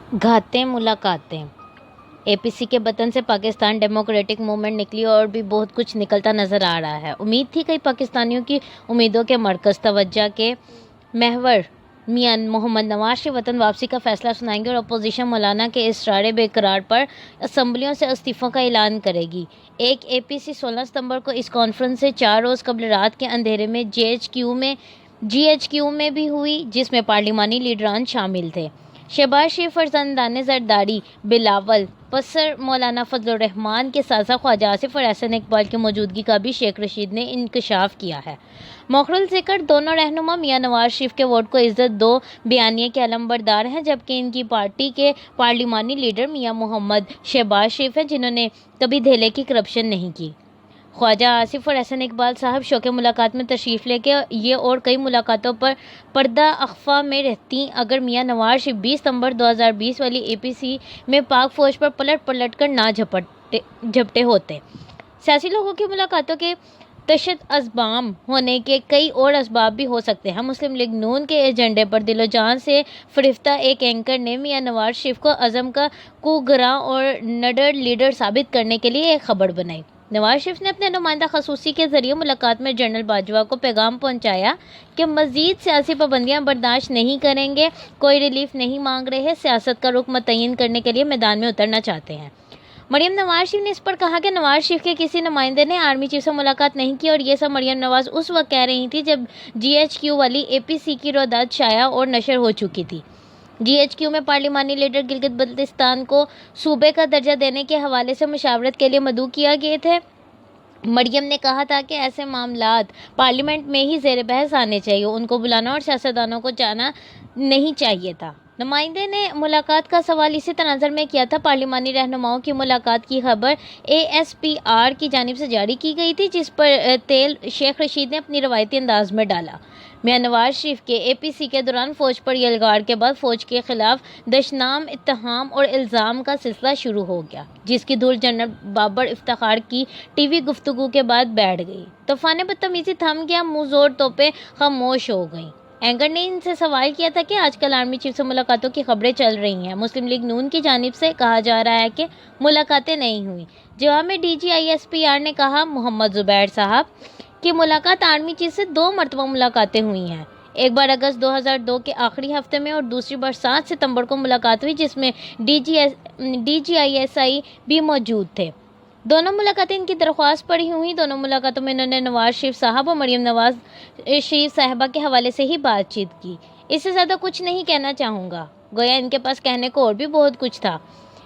घाते मुलाकातें। एपीसी के बटन से पाकिस्तान डेमोक्रेटिक मूवमेंट निकली और भी बहुत कुछ निकलता नजर आ रहा है। उम्मीद थी कई पाकिस्तानियों की उम्मीदों के मरकज़ तवज्जो के महवर मियां मोहम्मद नवाज के वतन वापसी का फैसला सुनाएंगे और अपोजिशन मौलाना के इसरार बेकरार पर असम्बलियों से इस्तीफ़ों का ऐलान करेगी। एक एपीसी 16 सितंबर को इस कॉन्फ्रेंस से 4 रोज़ कबल रात के अंधेरे में जीएचक्यू में भी हुई, जिसमें पार्लिमानी लीडरान शामिल थे। शहबाज शरीफ, फरजंदान जरदारी, बिलावल पसर, मौलाना फजलुर रहमान के साथ ख्वाजा आसिफ और एहसन इकबाल की मौजूदगी का भी शेख रशीद ने इंकशाफ किया है। मौखरुल ज़िक्र दोनों रहनुमा मियां नवाज शरीफ के वोट को इज्जत दो बयानिए के अलमबरदार हैं, जबकि इनकी पार्टी के पार्लिमानी लीडर मियां मोहम्मद शहबाज शरीफ हैं, जिन्होंने कभी धेले की करप्शन नहीं की। ख्वाजा आसिफ और एहसन इकबाल साहब शौक़ मुलाकात में तशरीफ़ लेके ये और कई मुलाकातों पर पर्दा अख्फा में रहती। अगर मियां नवाज शरीफ 20 सितंबर 2020 वाली एपीसी में पाक फ़ौज पर पलट कर ना झपटे होते। सियासी लोगों की मुलाकातों के तशद अज़बाम होने के कई और असबाब भी हो सकते हैं। मुस्लिम लीग नून के एजेंडे पर दिलो जान से फरिफ्ता एक एंकर ने मियां नवाज शरीफ को अज़म का कुगरा और नडर लीडर साबित करने के लिए एक खबर बनाई। नवाज शरीफ ने अपने नुमाइंदा खसूसी के जरिए मुलाकात में जनरल बाजवा को पैगाम पहुंचाया कि मज़ीद सियासी पाबंदियां बर्दाश्त नहीं करेंगे, कोई रिलीफ नहीं मांग रहे, सियासत का रुख मुतय्यन करने के लिए मैदान में उतरना चाहते हैं। मरियम नवाज शरीफ ने इस पर कहा कि नवाज शरीफ के किसी नुमाइंदे ने आर्मी चीफ से मुलाकात नहीं की और ये सब मरियम नवाज उस वक्त कह रही थी जब जीएचक्यू वाली एपीसी की रोदात शाया और नशर हो चुकी थी। जीएचक्यू में पार्लिमानी लीडर गिलगित बल्तिस्तान को सूबे का दर्जा देने के हवाले से मुशावरत के लिए मदऊ किया गए थे। मरियम ने कहा था कि ऐसे मामलात पार्लियामेंट में ही ज़ेर बहस आने चाहिए, उनको बुलाना और सियासतदानों को जाना नहीं चाहिए था। नुमाइंदे ने मुलाकात का सवाल इसी तनाज़र में किया था। पार्लिमानी रहनुमाओं की मुलाकात की खबर एएसपीआर की जानिब से जारी की गई थी, जिस पर तेल शेख रशीद ने अपनी रवायती अंदाज में डाला। मियां नवाज शरीफ के एपीसी के दौरान फ़ौज पर यलगार के बाद फ़ौज के खिलाफ दशनाम इत्तहाम और इल्ज़ाम का सिलसिला शुरू हो गया, जिसकी धूल जनरल बाबर इफ्तिखार की टीवी गुफ्तगू के बाद बैठ गई। तूफान बदतमीज़ी थम गया, मुँह जोर तोपें खामोश हो गईं। एंकर ने इनसे सवाल किया था कि आजकल आर्मी चीफ से मुलाकातों की खबरें चल रही हैं। मुस्लिम लीग नून की जानिब से कहा जा रहा है कि मुलाकातें नहीं हुई। जवाब में डीजीआईएसपीआर ने कहा, मोहम्मद ज़ुबैर साहब की मुलाकात आर्मी चीफ से 2 मरतबा मुलाकातें हुई हैं। एक बार अगस्त 2002 के आखिरी हफ्ते में और दूसरी बार 7 सितंबर को मुलाकात हुई, जिसमें डीजीआईएसआई भी मौजूद थे। दोनों मुलाकातें इनकी दरख्वास्त पर ही हुई। दोनों मुलाकातों में इन्होंने नवाज शरीफ साहब और मरियम नवाज शरीफ साहिबा के हवाले से ही बातचीत की। इससे ज़्यादा कुछ नहीं कहना चाहूँगा, गोया इनके पास कहने को और भी बहुत कुछ था।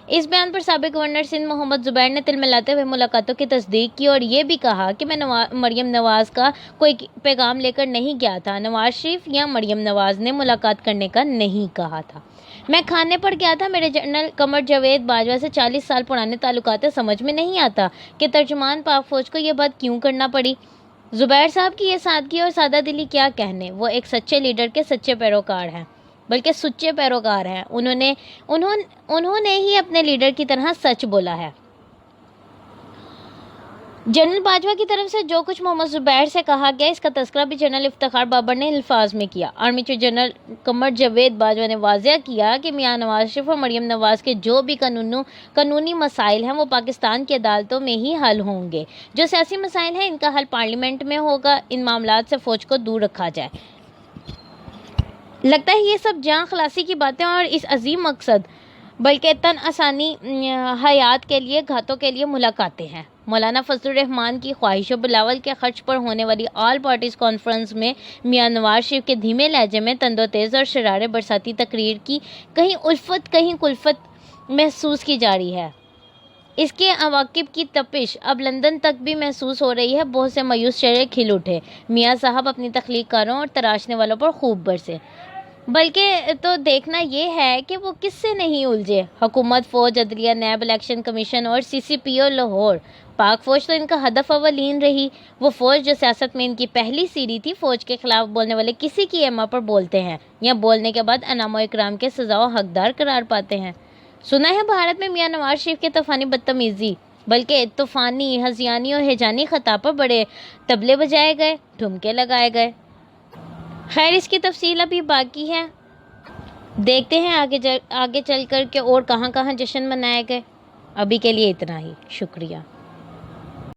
इस बयान पर साबिक गवर्नर सिंध मोहम्मद ज़ुबैर ने तिल मिलाते हुए मुलाकातों की तस्दीक की और ये भी कहा कि मैं मरियम नवाज का कोई पैगाम लेकर नहीं गया था। नवाज शरीफ या मरियम नवाज ने मुलाकात करने का नहीं कहा था। मैं खाने पर गया था। मेरे जनरल कमर जावेद बाजवा से 40 साल पुराने ताल्लुकात है। समझ में नहीं आता कि तर्जुमान पाक फ़ौज को ये बात क्यों करना पड़ी। ज़ुबैर साहब की ये सादगी और सादा दिली क्या कहने, वो एक सच्चे लीडर के सच्चे पैरोकार हैं, बल्कि सुच्चे पैरोकार हैं। उन्होंने ही अपने लीडर की तरह सच बोला है। जनरल बाजवा की तरफ से जो कुछ मोहम्मद ज़ुबैर से कहा गया, इसका तज़किरा भी जनरल इफ्तिखार बाबर ने अल्फाज में किया। Army chief general Qamar Javed Bajwa ने वाज़ेह किया कि मियां नवाज शरीफ और मरियम नवाज के जो भी कानूनी मसाइल हैं वो पाकिस्तान की अदालतों में ही हल होंगे। जो सियासी मसाइल हैं इनका हल पार्लियामेंट में होगा। इन मामलात से फ़ौज को दूर रखा जाए। लगता है ये सब जान खलासी की बातें और इस अजीम मकसद बल्कि तन आसानी हयात के लिए घातों के लिए मुलाकातें हैं। मौलाना फजलुर रहमान की ख्वाहिश और बिलावल के खर्च पर होने वाली ऑल पार्टीज़ कॉन्फ्रेंस में मियां नवाज शरीफ के धीमे लहजे में तंदोतेज़ और शरारे बरसाती तकरीर की कहीं उल्फत कहीं कुल्फत महसूस की जा रही है। इसके अवाकिब की तपिश अब लंदन तक भी महसूस हो रही है। बहुत से मायूस चेहरे खिल उठे। मियाँ साहब अपनी तख्लीकारों और तराशने वालों पर खूब बरसे। बल्कि तो देखना ये है कि वो किससे नहीं उलझे। हुकूमत, फ़ौज, अदलिया, नैब इलेक्शन कमीशन और सीसीपीओ लाहौर। पाक फ़ौज तो इनका हदफ अवलीन रही। वो फ़ौज जो सियासत में इनकी पहली सीढ़ी थी। फ़ौज के ख़िलाफ़ बोलने वाले किसी की एमा पर बोलते हैं या बोलने के बाद अनाम और इकराम के सज़ा हकदार करार पाते हैं। सुना है भारत में मियां नवाज शरीफ के तूफ़ानी बदतमीज़ी बल्कि तूफ़ानी हज़ियानी और हिजानी ख़ता पर बड़े तबले बजाए गए, ठुमके लगाए गए। खैर, इसकी तफसील अभी बाकी है। دیکھتے ہیں آگے چل کر کے اور کہاں کہاں جشن منائے گئے. ابھی کے لیے اتنا ہی. شکریہ.